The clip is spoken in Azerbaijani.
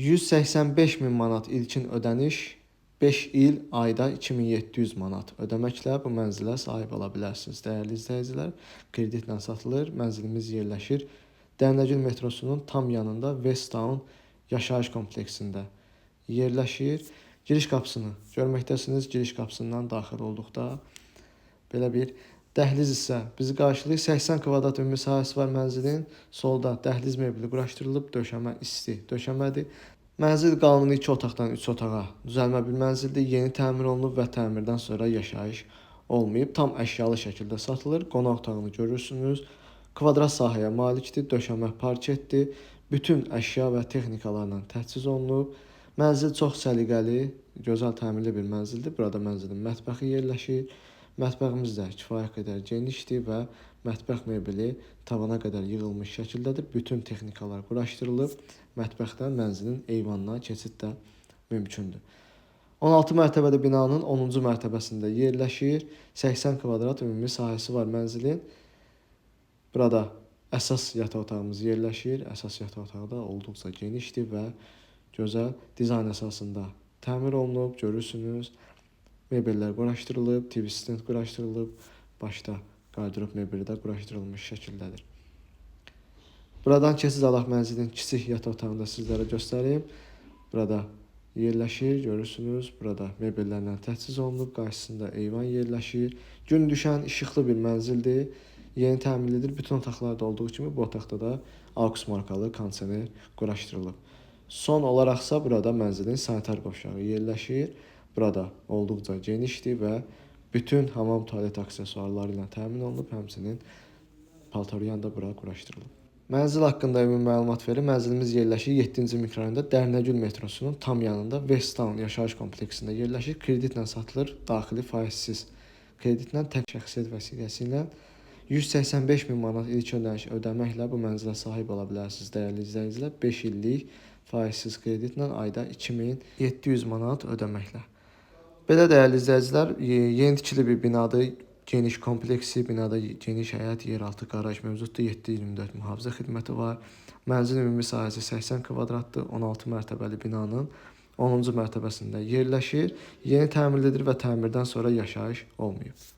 185 min manat ilkin ödəniş, 5 il ayda 2700 manat ödəməklə bu mənzilə sahib ola bilərsiniz. Dəyərli izləyicilər, kreditlə satılır. Mənzilimiz yerləşir Dərnəgül metrosunun tam yanında Westtown yaşayış kompleksində yerləşir. Giriş qapısını görməkdəsiniz. Giriş qapısından daxil olduqda belə bir dəhliz isə bizi qarşılayır. 80 kvadrat ümumi sahəsi var mənzilin. Solda dəhliz mebeli quraşdırılıb, döşəmə isti döşəmədir. Mənzil qanuni 2 otaqdan 3 otağa düzəlmə bir mənzildir. Yeni təmir olunub və təmirdən sonra yaşayış olmayıb. Tam əşyalı şəkildə satılır. Qonaq otağını görürsünüz. Kvadrat sahəyə malikdir. Döşəmə parketdir. Bütün əşya və texnikalarla təchiz olunub. Mənzil çox səliqəli, gözəl təmirli bir mənzildir. Burada mənzilin mətbəxi yerləşir. Mətbəximiz də kifayət qədər genişdir və mətbəx mebeli tavana qədər yığılmış şəkildədir. Bütün texnikalar quraşdırılıb. Mətbəxdən mənzilin eyvanına keçid də mümkündür. 16 mərtəbəli binanın 10-cu mərtəbəsində yerləşir. 80 kvadrat ümumi sahəsi var mənzilin. Burada əsas yataq otağımız yerləşir. Əsas yataq otağı da olduqca genişdir və gözəl dizayn əsasında təmir olunub. Görürsünüz. Mebellər quraşdırılıb, TV stand quraşdırılıb, başda qardırob mebeli də quraşdırılmış şəkildədir. Buradan keçid alaq mənzilin kiçik yataq otağını da sizlərə göstəreyim. Burada yerləşir, görürsünüz. Burada mebellərlə təchiz olunub, qarşısında eyvan yerləşir. Gün düşən işıqlı bir mənzildir. Yeni təmirlidir. Bütün otaqlarda olduğu kimi bu otaqda da AUX markalı kondisioner quraşdırılıb. Son olaraqsa burada mənzilin sanitar qovşağı yerləşir. Burada olduqca genişdir və bütün hamam tualet aksesuarları ilə təmin olunub, həmçinin paltaryan da bura quraşdırılıb. Mənzil haqqında ümumi məlumat verir. Mənzilimiz yerləşir 7-ci mikrorayonda Dərnəgül metrosunun tam yanında Westtown yaşayış kompleksində yerləşir. Kreditlə satılır, daxili faizsiz. Kreditlə tək şəxsiyyət vəsiqəsi ilə 185 min manat ilk ödəniş ödəməklə bu mənzilə sahib ola bilərsiniz. Dəyərli izləyicilər, 5 illik faizsiz kreditlə ayda 2700 manat ödəməklə. Belə dəyərli izləyicilər, yeni tikili bir binadır, geniş kompleksi, binada geniş həyət, yeraltı qaraj mövcuddur, 7/24 mühafizə xidməti var. Mənzilin ümumi sahəsi 80 kvadratdır, 16 mərtəbəli binanın 10-cu mərtəbəsində yerləşir. Yeni təmirlidir və təmirdən sonra yaşayış olmayıb.